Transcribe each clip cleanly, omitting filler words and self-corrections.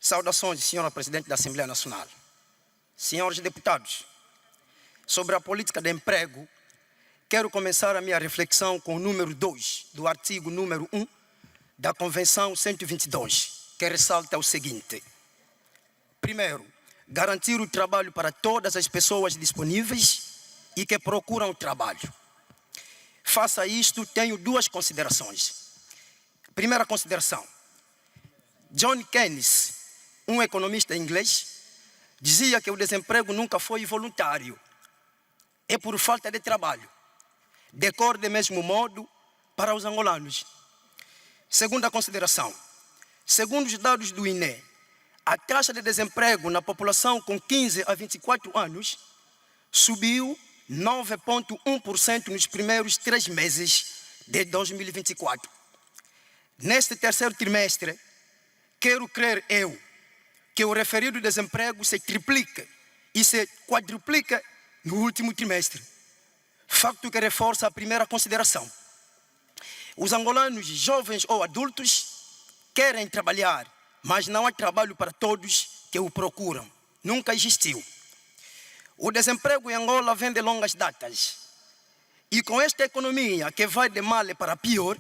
Saudações, senhora Presidente da Assembleia Nacional. Senhores deputados, sobre a política de emprego, quero começar a minha reflexão com o número 2 do artigo número 1 da Convenção 122, que ressalta o seguinte. Primeiro, garantir o trabalho para todas as pessoas disponíveis e que procuram trabalho. Face a isto, tenho duas considerações. Primeira consideração. John Keynes, um economista inglês, dizia que o desemprego nunca foi voluntário. É por falta de trabalho. Decorre do mesmo modo para os angolanos. Segunda consideração. Segundo os dados do INE, a taxa de desemprego na população com 15 a 24 anos subiu 9,1% nos primeiros 3 meses de 2024. Neste terceiro trimestre, quero crer eu que o referido desemprego se triplica e se quadruplica no último trimestre. Facto que reforça a primeira consideração. Os angolanos, jovens ou adultos, querem trabalhar, mas não há trabalho para todos que o procuram. Nunca existiu. O desemprego em Angola vem de longas datas. E com esta economia que vai de mal para pior,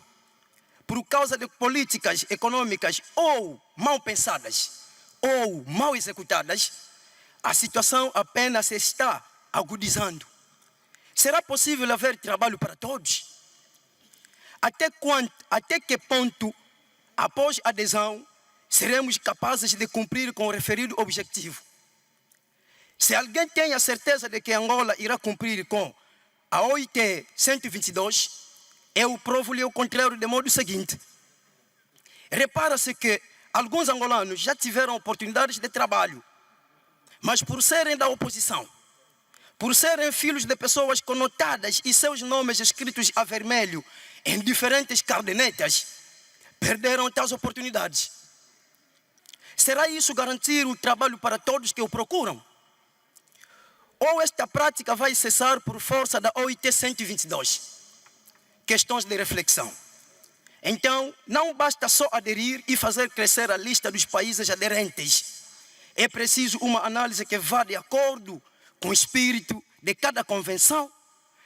por causa de políticas econômicas ou mal pensadas ou mal executadas, a situação apenas se está agudizando. Será possível haver trabalho para todos? Até que ponto, após a adesão, seremos capazes de cumprir com o referido objetivo? Se alguém tem a certeza de que Angola irá cumprir com a OIT 122, eu provo-lhe o contrário de modo seguinte. Repara-se que alguns angolanos já tiveram oportunidades de trabalho, mas por serem da oposição, por serem filhos de pessoas conotadas e seus nomes escritos a vermelho em diferentes cadernetas, perderam tais oportunidades. Será isso garantir o trabalho para todos que o procuram? Ou esta prática vai cessar por força da OIT 122? Questões de reflexão. Então, não basta só aderir e fazer crescer a lista dos países aderentes. É preciso uma análise que vá de acordo com o espírito de cada convenção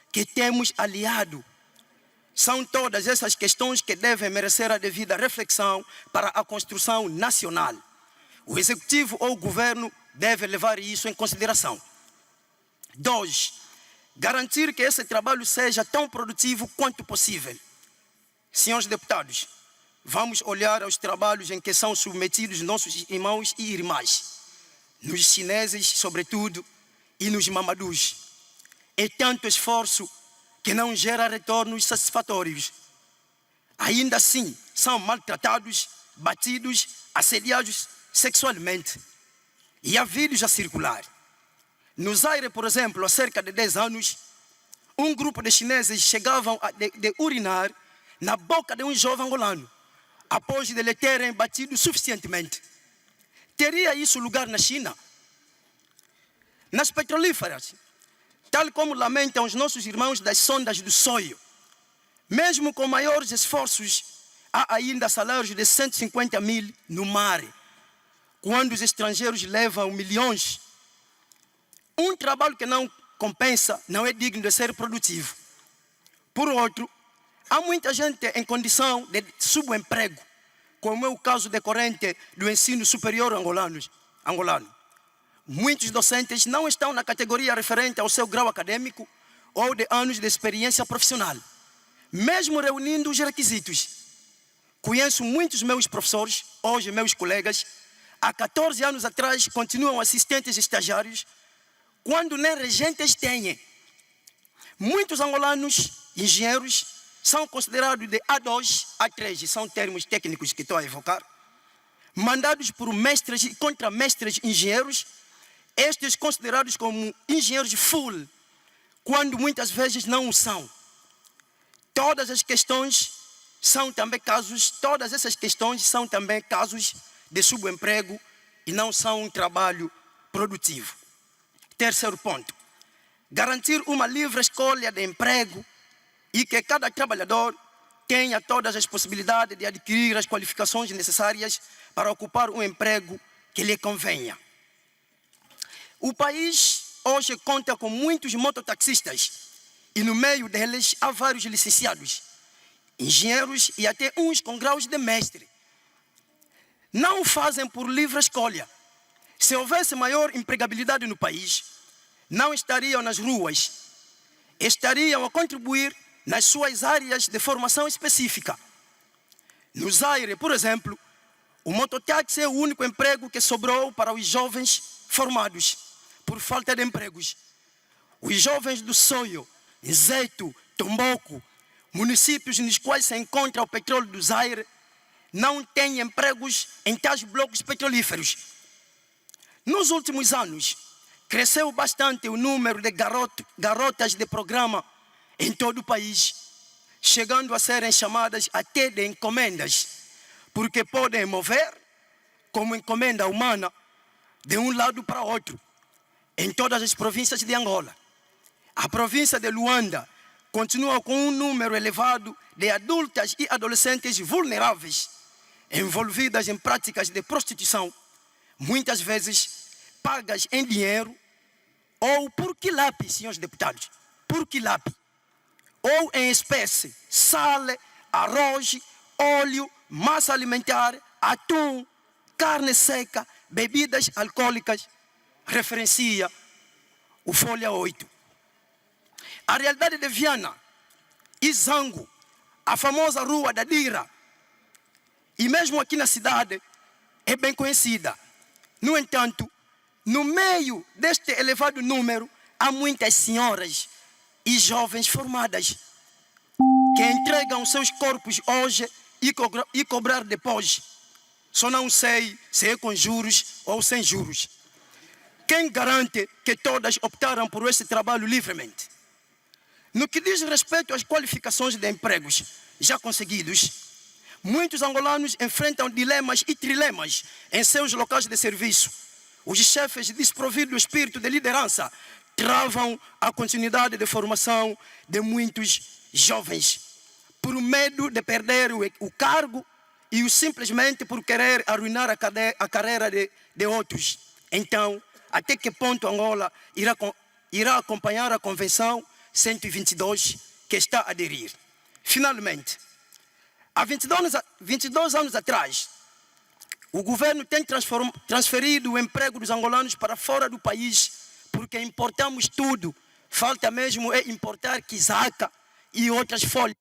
que temos aliado. São todas essas questões que devem merecer a devida reflexão para a construção nacional. O Executivo ou o Governo deve levar isso em consideração. 2. Garantir que esse trabalho seja tão produtivo quanto possível. Senhores deputados, vamos olhar aos trabalhos em que são submetidos nossos irmãos e irmãs, nos chineses, sobretudo, e nos mamadus. É tanto esforço que não gera retornos satisfatórios. Ainda assim, são maltratados, batidos, assediados sexualmente. E há vídeos a circular. No Zaire, por exemplo, há cerca de 10 anos, um grupo de chineses chegavam a urinar na boca de um jovem angolano, após de lhe terem batido suficientemente. Teria isso lugar na China? Nas petrolíferas, tal como lamentam os nossos irmãos das sondas do Soio, mesmo com maiores esforços, há ainda salários de 150 mil no mar, quando os estrangeiros levam milhões. Um trabalho que não compensa não é digno de ser produtivo. Por outro, há muita gente em condição de subemprego, como é o caso decorrente do ensino superior angolano. Muitos docentes não estão na categoria referente ao seu grau acadêmico ou de anos de experiência profissional, mesmo reunindo os requisitos. Conheço muitos meus professores, hoje meus colegas, há 14 anos atrás continuam assistentes estagiários, quando nem regentes têm. Muitos angolanos, engenheiros, são considerados de A2, A3, são termos técnicos que estou a evocar, mandados por mestres e contramestres engenheiros, estes considerados como engenheiros full, quando muitas vezes não o são. Todas essas questões são também casos de subemprego e não são um trabalho produtivo. Terceiro ponto, garantir uma livre escolha de emprego e que cada trabalhador tenha todas as possibilidades de adquirir as qualificações necessárias para ocupar um emprego que lhe convenha. O país hoje conta com muitos mototaxistas e no meio deles há vários licenciados, engenheiros e até uns com graus de mestre. Não o fazem por livre escolha. Se houvesse maior empregabilidade no país, não estariam nas ruas, estariam a contribuir nas suas áreas de formação específica. No Zaire, por exemplo, o mototáxi é o único emprego que sobrou para os jovens formados por falta de empregos. Os jovens do Soio, Nzeto, Tomboco, municípios nos quais se encontra o petróleo do Zaire, não têm empregos em tais blocos petrolíferos. Nos últimos anos, cresceu bastante o número de garotas de programa em todo o país, chegando a serem chamadas até de encomendas, porque podem mover, como encomenda humana, de um lado para outro, em todas as províncias de Angola. A província de Luanda continua com um número elevado de adultas e adolescentes vulneráveis, envolvidas em práticas de prostituição, muitas vezes pagas em dinheiro ou por quilape, senhores deputados, por quilape, ou em espécie, sal, arroz, óleo, massa alimentar, atum, carne seca, bebidas alcoólicas, referencia o Folha 8. A realidade de Viana e Zango, a famosa Rua da Dira, e mesmo aqui na cidade, é bem conhecida. No entanto, no meio deste elevado número, há muitas senhoras e jovens formadas que entregam seus corpos hoje e cobrar depois. Só não sei se é com juros ou sem juros. Quem garante que todas optaram por esse trabalho livremente? No que diz respeito às qualificações de empregos já conseguidos, muitos angolanos enfrentam dilemas e trilemas em seus locais de serviço. Os chefes, desprovidos do espírito de liderança, travam a continuidade de formação de muitos jovens, por medo de perder o cargo e simplesmente por querer arruinar a carreira de outros. Então, até que ponto Angola irá acompanhar a Convenção 122 que está a aderir? Finalmente, há 22 anos atrás, o governo tem transferido o emprego dos angolanos para fora do país, porque importamos tudo. Falta mesmo é importar quizaca e outras folhas.